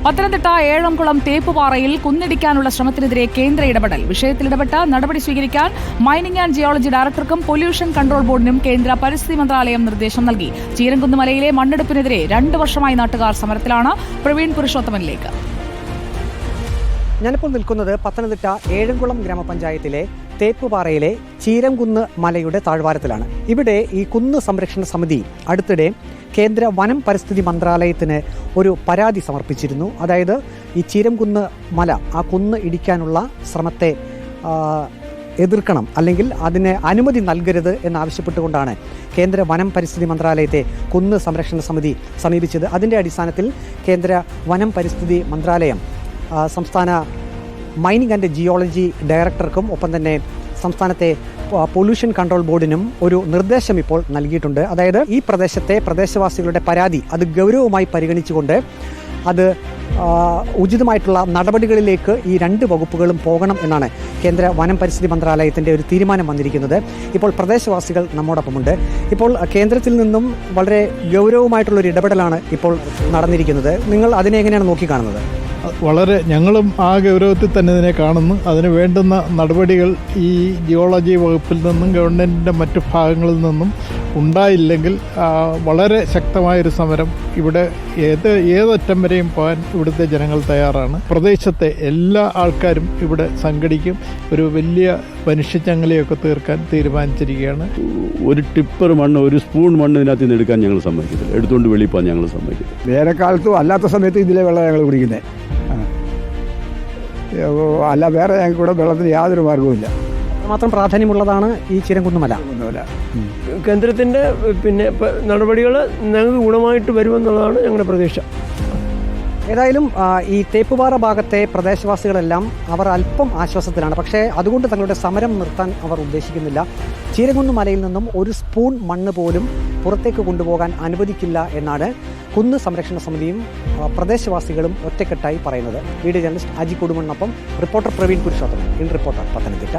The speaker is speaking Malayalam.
പത്തനംതിട്ട ഏഴംകുളം തേപ്പുപാറയിൽ കുന്നിടിക്കാനുള്ള ശ്രമത്തിനെതിരെ കേന്ദ്ര ഇടപെടൽ. വിഷയത്തിൽ ഇടപെട്ട് നടപടി സ്വീകരിക്കാൻ മൈനിംഗ് ആൻഡ് ജിയോളജി ഡയറക്ടർക്കും പൊല്യൂഷൻ കൺട്രോൾ ബോർഡിനും കേന്ദ്ര പരിസ്ഥിതി മന്ത്രാലയം നിർദ്ദേശം നൽകി. ചീരംകുന്ന് മലയിലെ മണ്ണെടുപ്പിനെതിരെ 2 വർഷമായി നാട്ടുകാർ സമരത്തിലാണ്. പ്രവീൺ പുരുഷോത്തമനിലേക്ക്. ഞാനിപ്പോൾ നിൽക്കുന്നത് പത്തനംതിട്ട ഏഴംകുളം ഗ്രാമപഞ്ചായത്തിലെ തേപ്പുപാറയിലെ ചീരംകുന്ന് മലയുടെ താഴ്വാരത്തിലാണ്. ഇവിടെ ഈ കുന്ന് സംരക്ഷണ സമിതി അടുത്തിടെ കേന്ദ്ര വനം പരിസ്ഥിതി മന്ത്രാലയത്തിന് ഒരു പരാതി സമർപ്പിച്ചിരുന്നു. അതായത് ഈ ചീരംകുന്ന് മല, ആ കുന്ന് ഇടിക്കാനുള്ള ശ്രമത്തെ എതിർക്കണം, അല്ലെങ്കിൽ അതിന് അനുമതി നൽകരുത് എന്നാവശ്യപ്പെട്ടുകൊണ്ടാണ് കേന്ദ്ര വനം പരിസ്ഥിതി മന്ത്രാലയത്തെ കുന്ന് സംരക്ഷണ സമിതി സമീപിച്ചത്. അതിൻ്റെ അടിസ്ഥാനത്തിൽ കേന്ദ്ര വനം പരിസ്ഥിതി മന്ത്രാലയം സംസ്ഥാന മൈനിംഗ് ആൻഡ് ജിയോളജി ഡയറക്ടർക്കും ഒപ്പം തന്നെ സംസ്ഥാനത്തെ പൊല്യൂഷൻ കൺട്രോൾ ബോർഡിനും ഒരു നിർദ്ദേശം ഇപ്പോൾ നൽകിയിട്ടുണ്ട്. അതായത് ഈ പ്രദേശവാസികളുടെ പരാതി അത് ഗൗരവമായി പരിഗണിച്ചുകൊണ്ട് അത് ഉചിതമായിട്ടുള്ള നടപടികളിലേക്ക് ഈ 2 വകുപ്പുകളും പോകണം എന്നാണ് കേന്ദ്ര വനം പരിസ്ഥിതി മന്ത്രാലയത്തിൻ്റെ ഒരു തീരുമാനം വന്നിരിക്കുന്നത്. ഇപ്പോൾ പ്രദേശവാസികൾ നമ്മോടൊപ്പമുണ്ട്. ഇപ്പോൾ കേന്ദ്രത്തിൽ നിന്നും വളരെ ഗൗരവമായിട്ടുള്ളൊരു ഇടപെടലാണ് ഇപ്പോൾ നടന്നിരിക്കുന്നത്. നിങ്ങൾ അതിനെ എങ്ങനെയാണ് നോക്കിക്കാണുന്നത്? വളരെ ഞങ്ങളും ആ ഗൗരവത്തിൽ തന്നെ ഇതിനെ കാണുന്നു. അതിന് വേണ്ടുന്ന നടപടികൾ ഈ ജിയോളജി വകുപ്പിൽ നിന്നും ഗവൺമെൻറ്റിൻ്റെ മറ്റു ഭാഗങ്ങളിൽ നിന്നും ഉണ്ടായില്ലെങ്കിൽ വളരെ ശക്തമായൊരു സമരം ഇവിടെ ഏതറ്റം വരെയും പോകാൻ ഇവിടുത്തെ ജനങ്ങൾ തയ്യാറാണ്. പ്രദേശത്തെ എല്ലാ ആൾക്കാരും ഇവിടെ സംഘടിക്കും. ഒരു വലിയ മനുഷ്യച്ചങ്ങലയൊക്കെ തീർക്കാൻ തീരുമാനിച്ചിരിക്കുകയാണ്. ഒരു ടിപ്പർ മണ്ണ്, ഒരു സ്പൂൺ മണ്ണ് ഇതിനകത്ത് നിന്ന് എടുക്കാൻ ഞങ്ങൾ സമ്മതിക്കത്തില്ല. എടുത്തുകൊണ്ട് വെളിയിൽ പോകാൻ ഞങ്ങൾ സമ്മതിക്കത്തില്ല. വേനൽക്കാലത്തും അല്ലാത്ത സമയത്ത് ഇതിലെ വെള്ളം ഞങ്ങൾ കുടിക്കുന്നത്. അല്ല, വേറെ ഞങ്ങൾക്ക് ഇവിടെ വെള്ളത്തിന് യാതൊരു മാർഗവുമില്ല. മാത്രം പ്രാധാന്യമുള്ളതാണ് ഈ ചീരംകുന്ന് മല. കേന്ദ്രത്തിൻ്റെ നടപടികൾ ഞങ്ങൾക്ക് ഗുണമായിട്ട് വരുമെന്നുള്ളതാണ് ഞങ്ങളുടെ പ്രതീക്ഷ. ഏതായാലും ഈ തേപ്പുപാറ ഭാഗത്തെ പ്രദേശവാസികളെല്ലാം അവർ അല്പം ആശ്വാസത്തിലാണ്. പക്ഷേ അതുകൊണ്ട് തങ്ങളുടെ സമരം നിർത്താൻ അവർ ഉദ്ദേശിക്കുന്നില്ല. ചീരംകുന്ന് മലയിൽ നിന്നും ഒരു സ്പൂൺ മണ്ണ് പോലും പുറത്തേക്ക് കൊണ്ടുപോകാൻ അനുവദിക്കില്ല എന്നാണ് കുന്ന് സംരക്ഷണ സമിതിയും പ്രദേശവാസികളും ഒറ്റക്കെട്ടായി പറയുന്നത്. വീഡിയോ ജേർണലിസ്റ്റ് അജി കൊടുമണ്ണൊപ്പം reporter Praveen Purushothaman, in reporter, Pathanamthitta.